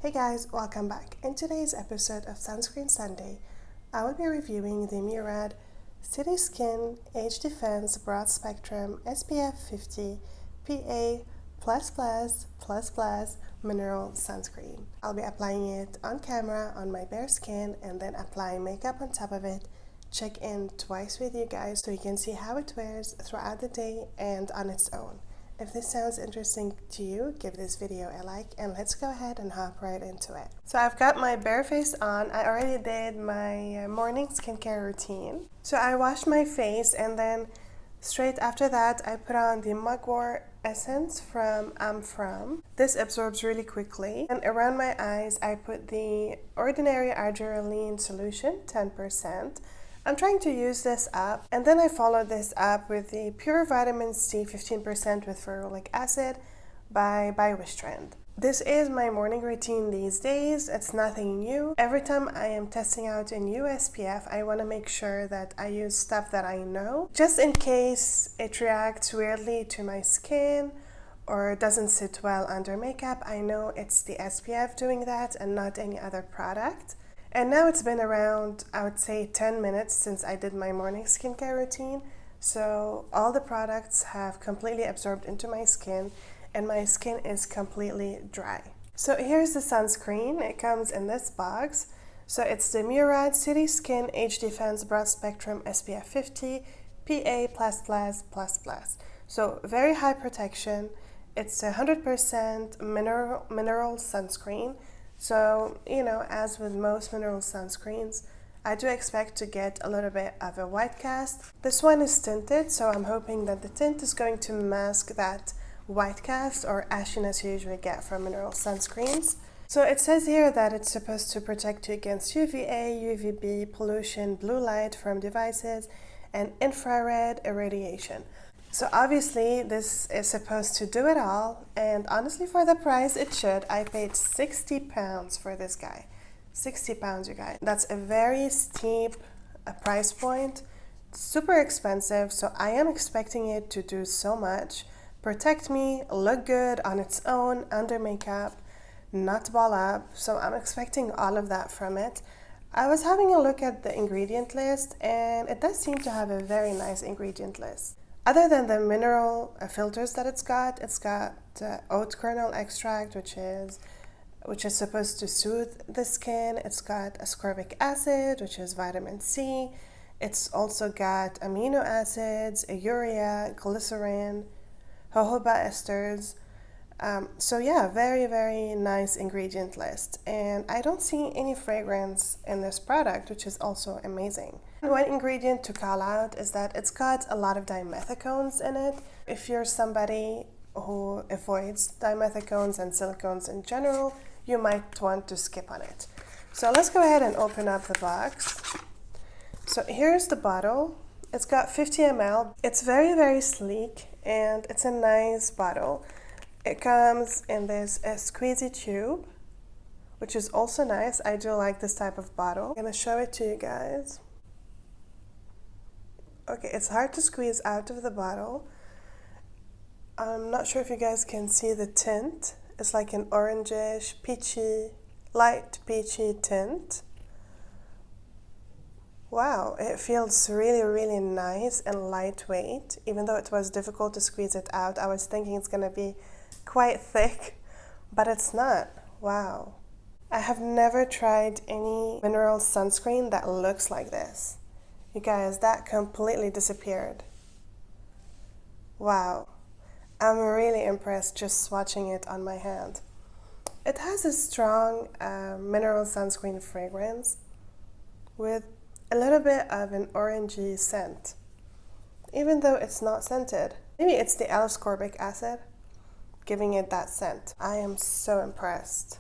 Hey guys, welcome back. In today's episode of Sunscreen Sunday, I will be reviewing the Murad City Skin Age Defense Broad Spectrum SPF50 PA++++ mineral sunscreen. I'll be applying it on camera on my bare skin and then applying makeup on top of it. Check in twice with you guys so you can see how it wears throughout the day and on its own. If this sounds interesting to you, give this video a like and let's go ahead and hop right into it. So I've got my bare face on. I already did my morning skincare routine. So I washed my face and then straight after that I put on the Mugwort essence from From. This absorbs really quickly. And around my eyes I put the Ordinary Argireline solution, 10%. I'm trying to use this up, and then I followed this up with the Pure Vitamin C 15% with ferulic acid by Wishtrend. This is my morning routine these days. It's nothing new. Every time I am testing out a new SPF, I want to make sure that I use stuff that I know, just in case it reacts weirdly to my skin or doesn't sit well under makeup. I know it's the SPF doing that and not any other product. And now it's been around, I would say, 10 minutes since I did my morning skincare routine. So all the products have completely absorbed into my skin and my skin is completely dry. So here's the sunscreen. It comes in this box. So it's the Murad City Skin Age Defense Broad Spectrum SPF 50 PA++++. So very high protection. It's 100% mineral sunscreen. So, as with most mineral sunscreens, I do expect to get a little bit of a white cast. This one is tinted, so I'm hoping that the tint is going to mask that white cast or ashiness you usually get from mineral sunscreens. So it says here that it's supposed to protect you against UVA, UVB, pollution, blue light from devices, and infrared irradiation. So obviously this is supposed to do it all, and honestly for the price it should. I paid £60 for this guy. £60, you guys. That's a very steep price point. Super expensive, so I am expecting it to do so much. Protect me, look good on its own, under makeup, not ball up. So I'm expecting all of that from it. I was having a look at the ingredient list and it does seem to have a very nice ingredient list. Other than the mineral filters that it's got oat kernel extract, which is supposed to soothe the skin. It's got ascorbic acid, which is vitamin C. It's also got amino acids, urea, glycerin, jojoba esters. So yeah, very, very nice ingredient list. And I don't see any fragrance in this product, which is also amazing. One ingredient to call out is that it's got a lot of dimethicones in it. If you're somebody who avoids dimethicones and silicones in general, you might want to skip on it. So let's go ahead and open up the box. So here's the bottle. It's got 50 ml. It's very, very sleek and it's a nice bottle. It comes in this squeezy tube, which is also nice. I do like this type of bottle. I'm gonna show it to you guys. Okay, it's hard to squeeze out of the bottle. I'm not sure if you guys can see the tint. It's like an orangish, peachy, light peachy tint. Wow, it feels really, really nice and lightweight. Even though it was difficult to squeeze it out, I was thinking it's gonna be quite thick, but it's not. Wow. I have never tried any mineral sunscreen that looks like this. You guys, that completely disappeared. Wow. I'm really impressed just swatching it on my hand. It has a strong mineral sunscreen fragrance with a little bit of an orangey scent, even though it's not scented. Maybe it's the L-ascorbic acid giving it that scent. I am so impressed.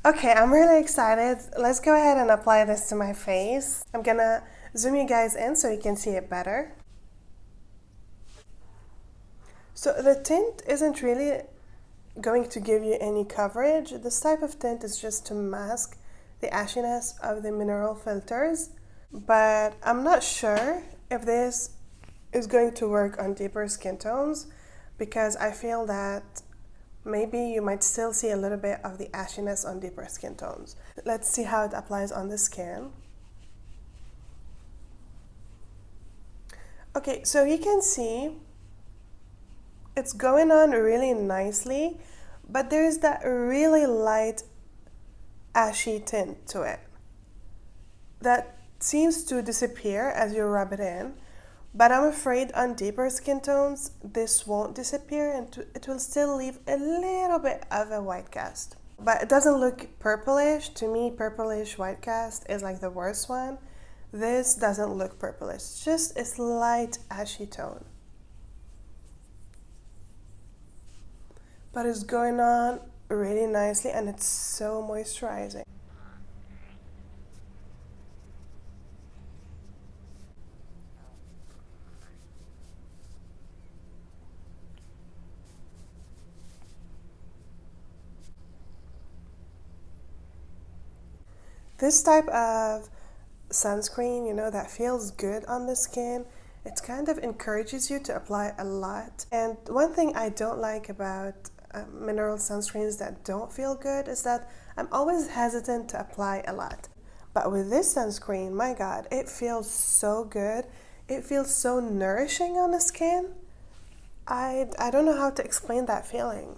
Okay, I'm really excited. Let's go ahead and apply this to my face. I'm gonna zoom you guys in so you can see it better. So the tint isn't really going to give you any coverage. This type of tint is just to mask the ashiness of the mineral filters, but I'm not sure if this is going to work on deeper skin tones because I feel that maybe you might still see a little bit of the ashiness on deeper skin tones. Let's see how it applies on the skin. Okay, so you can see it's going on really nicely, but there's that really light ashy tint to it that seems to disappear as you rub it in. But I'm afraid on deeper skin tones, this won't disappear and it will still leave a little bit of a white cast. But it doesn't look purplish. To me, purplish white cast is like the worst one. This doesn't look purplish, it's just a slight ashy tone. But it's going on really nicely and it's so moisturizing. This type of sunscreen, that feels good on the skin. It kind of encourages you to apply a lot. And one thing I don't like about mineral sunscreens that don't feel good is that I'm always hesitant to apply a lot. But with this sunscreen, my God, it feels so good. It feels so nourishing on the skin. I don't know how to explain that feeling.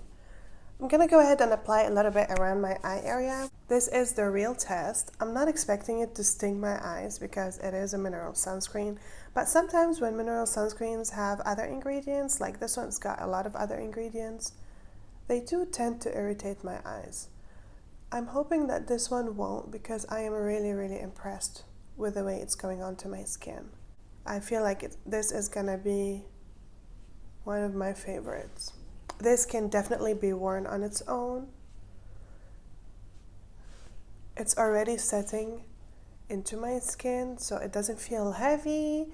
I'm gonna go ahead and apply a little bit around my eye area. This is the real test. I'm not expecting it to sting my eyes because it is a mineral sunscreen, but sometimes when mineral sunscreens have other ingredients, like this one's got a lot of other ingredients, they do tend to irritate my eyes. I'm hoping that this one won't because I am really, really impressed with the way it's going onto my skin. I feel like this is gonna be one of my favorites. This can definitely be worn on its own. It's already setting into my skin, so it doesn't feel heavy,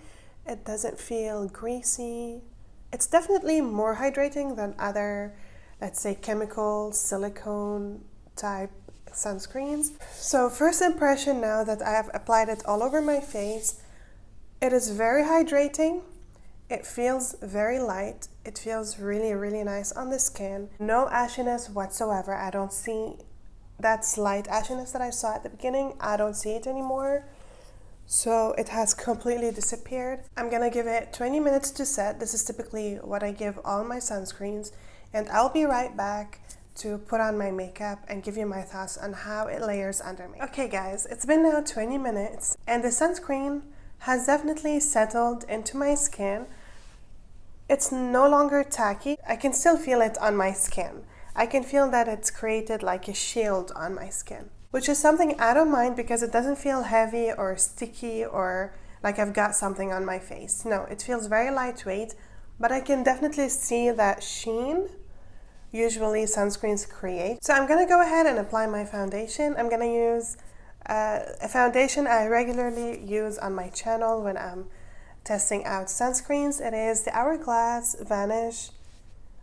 it doesn't feel greasy. It's definitely more hydrating than other, let's say, chemical, silicone type sunscreens. So first impression, now that I have applied it all over my face, it is very hydrating. It feels very light. It feels really, really nice on the skin. No ashiness whatsoever. I don't see that slight ashiness that I saw at the beginning. I don't see it anymore. So it has completely disappeared. I'm gonna give it 20 minutes to set. This is typically what I give all my sunscreens. And I'll be right back to put on my makeup and give you my thoughts on how it layers under me. Okay guys, it's been now 20 minutes and the sunscreen has definitely settled into my skin. It's no longer tacky. I can still feel it on my skin. I can feel that it's created like a shield on my skin, which is something I don't mind because it doesn't feel heavy or sticky or like I've got something on my face. No, it feels very lightweight, but I can definitely see that sheen usually sunscreens create. So I'm gonna go ahead and apply my foundation. I'm gonna use a foundation I regularly use on my channel when I'm testing out sunscreens. It is the Hourglass Vanish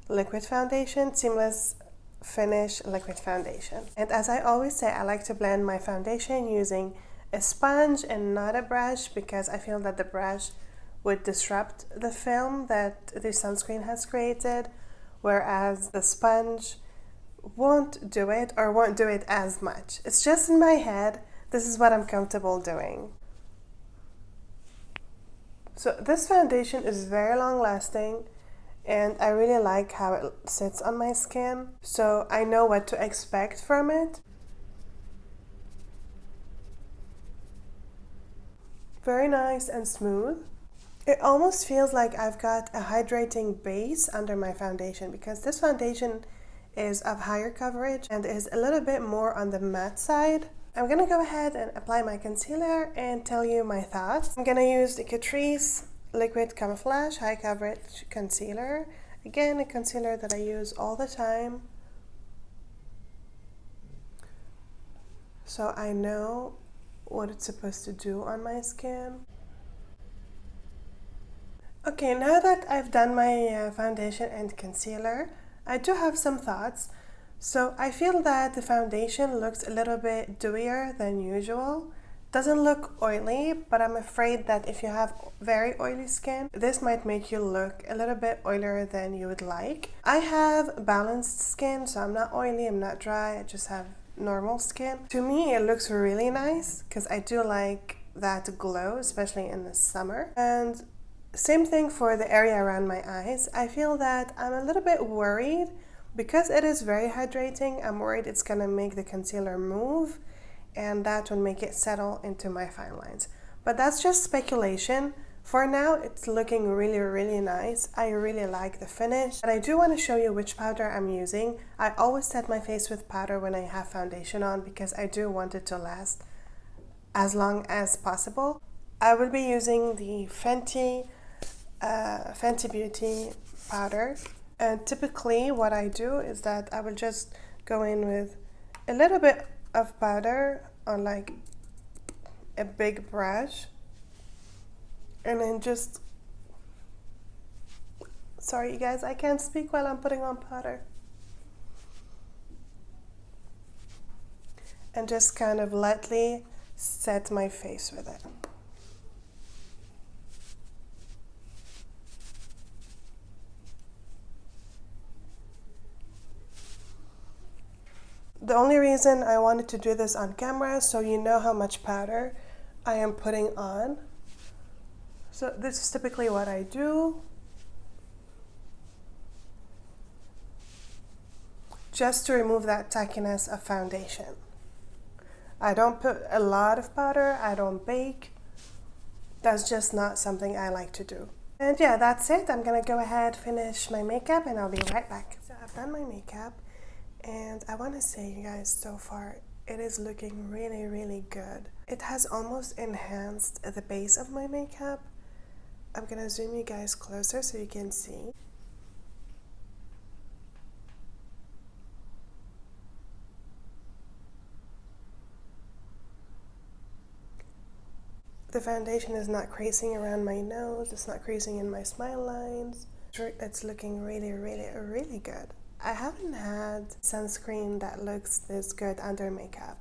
Liquid Foundation, Seamless Finish Liquid Foundation. And as I always say, I like to blend my foundation using a sponge and not a brush because I feel that the brush would disrupt the film that the sunscreen has created, whereas the sponge won't do it or won't do it as much. It's just in my head. This is what I'm comfortable doing. So this foundation is very long lasting and I really like how it sits on my skin. So I know what to expect from it. Very nice and smooth. It almost feels like I've got a hydrating base under my foundation because this foundation is of higher coverage and is a little bit more on the matte side. I'm gonna go ahead and apply my concealer and tell you my thoughts. I'm gonna use the Catrice Liquid Camouflage High Coverage Concealer. Again, a concealer that I use all the time. So I know what it's supposed to do on my skin. Okay, now that I've done my foundation and concealer, I do have some thoughts. So I feel that the foundation looks a little bit dewier than usual. Doesn't look oily, but I'm afraid that if you have very oily skin, this might make you look a little bit oilier than you would like. I have balanced skin, so I'm not oily, I'm not dry, I just have normal skin. To me, it looks really nice because I do like that glow, especially in the summer. And same thing for the area around my eyes. I feel that I'm a little bit worried because it is very hydrating. I'm worried it's gonna make the concealer move, and that will make it settle into my fine lines. But that's just speculation. For now, it's looking really, really nice. I really like the finish. And I do want to show you which powder I'm using. I always set my face with powder when I have foundation on because I do want it to last as long as possible. I will be using the Fenty Beauty powder. And typically what I do is that I will just go in with a little bit of powder on like a big brush, and then just, sorry you guys, I can't speak while I'm putting on powder, and just kind of lightly set my face with it. The only reason I wanted to do this on camera so you know how much powder I am putting on. So this is typically what I do, just to remove that tackiness of foundation. I don't put a lot of powder, I don't bake. That's just not something I like to do. And yeah, that's it. I'm gonna go ahead, finish my makeup, and I'll be right back. So I've done my makeup. And I want to say, you guys, so far it is looking really, really good. It has almost enhanced the base of my makeup. I'm gonna zoom you guys closer so you can see. The foundation is not creasing around my nose, it's not creasing in my smile lines. It's looking really, really, really good. I haven't had sunscreen that looks this good under makeup.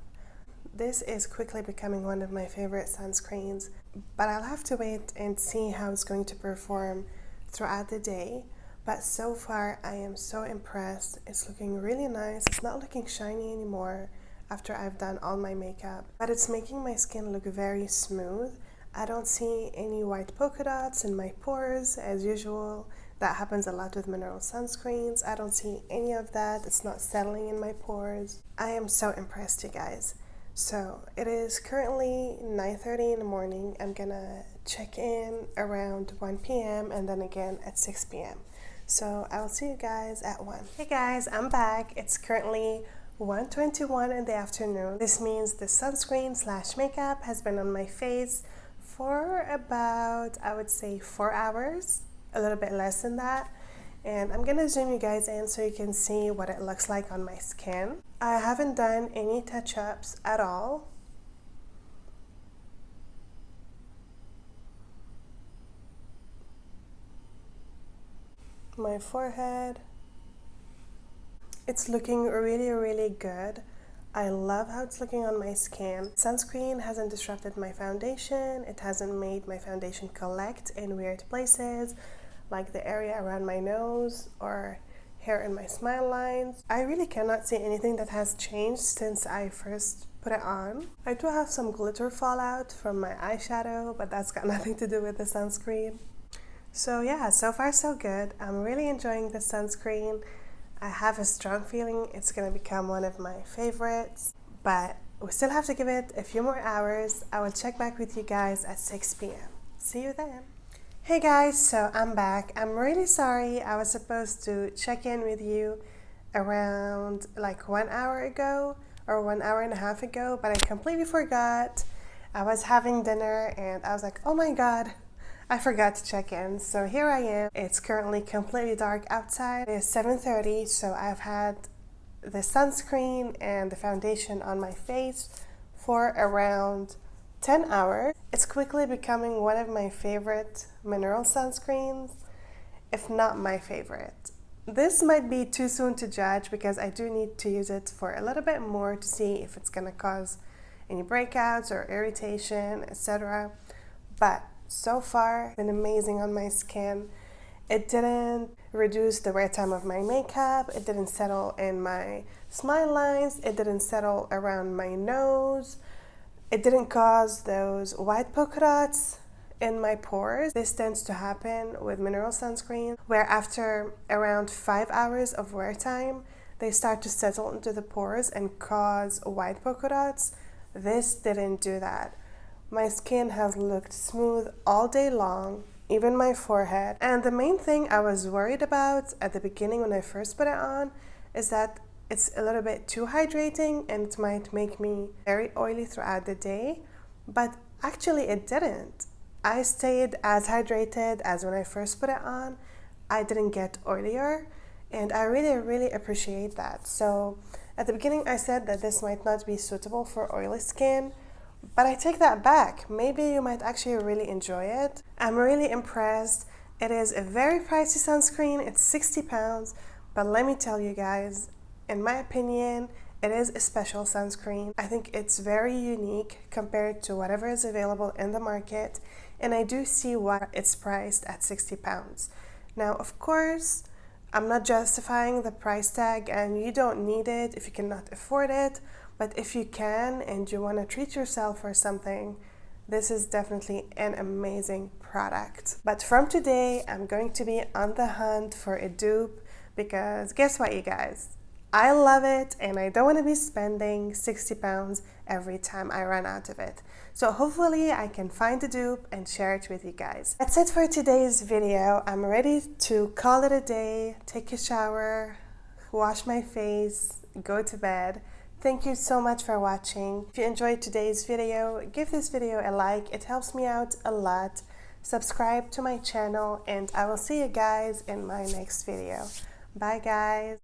This is quickly becoming one of my favorite sunscreens, but I'll have to wait and see how it's going to perform throughout the day. But so far, I am so impressed. It's looking really nice. It's not looking shiny anymore after I've done all my makeup, but it's making my skin look very smooth. I don't see any white polka dots in my pores as usual. That happens a lot with mineral sunscreens. I don't see any of that. It's not settling in my pores. I am so impressed, you guys. So it is currently 9:30 in the morning. I'm gonna check in around 1 p.m. and then again at 6 p.m. So I'll see you guys at 1. Hey guys, I'm back. It's currently 1:21 in the afternoon. This means the sunscreen / makeup has been on my face for about, I would say, 4 hours. A little bit less than that, and I'm gonna zoom you guys in so you can see what it looks like on my skin. I haven't done any touch-ups at all. My forehead, it's looking really, really good. I love how it's looking on my skin. Sunscreen hasn't disrupted my foundation. It hasn't made my foundation collect in weird places, like the area around my nose or here in my smile lines. I really cannot see anything that has changed since I first put it on. I do have some glitter fallout from my eyeshadow, but that's got nothing to do with the sunscreen. So yeah, so far so good. I'm really enjoying the sunscreen. I have a strong feeling it's gonna become one of my favorites, but we still have to give it a few more hours. I will check back with you guys at 6 p.m. See you then. Hey guys, so I'm back. I'm really sorry. I was supposed to check in with you around like 1 hour ago or 1 hour and a half ago, but I completely forgot. I was having dinner and I was like, oh my god, I forgot to check in. So here I am. It's currently completely dark outside. It's 7:30, so I've had the sunscreen and the foundation on my face for around 10 hours. It's quickly becoming one of my favorite mineral sunscreens, if not my favorite. This might be too soon to judge because I do need to use it for a little bit more to see if it's gonna cause any breakouts or irritation, etc. But so far, it's been amazing on my skin. It didn't reduce the wear time of my makeup, it didn't settle in my smile lines, it didn't settle around my nose, it didn't cause those white polka dots in my pores. This tends to happen with mineral sunscreen, where after around 5 hours of wear time, they start to settle into the pores and cause white polka dots. This didn't do that. My skin has looked smooth all day long, even my forehead. And the main thing I was worried about at the beginning when I first put it on is that it's a little bit too hydrating and it might make me very oily throughout the day, but actually it didn't. I stayed as hydrated as when I first put it on. I didn't get oilier, and I really appreciate that. So at the beginning I said that this might not be suitable for oily skin, but I take that back. Maybe you might actually really enjoy it. I'm really impressed. It is a very pricey sunscreen. It's 60 pounds, but let me tell you guys, in my opinion, it is a special sunscreen. I think it's very unique compared to whatever is available in the market, and I do see why it's priced at 60 pounds. Now, of course, I'm not justifying the price tag, and you don't need it if you cannot afford it, but if you can and you want to treat yourself for something, this is definitely an amazing product. But from today, I'm going to be on the hunt for a dupe, because guess what, you guys? I love it, and I don't want to be spending 60 pounds every time I run out of it. So hopefully I can find a dupe and share it with you guys. That's it for today's video. I'm ready to call it a day, take a shower, wash my face, go to bed. Thank you so much for watching. If you enjoyed today's video, give this video a like. It helps me out a lot. Subscribe to my channel, and I will see you guys in my next video. Bye guys.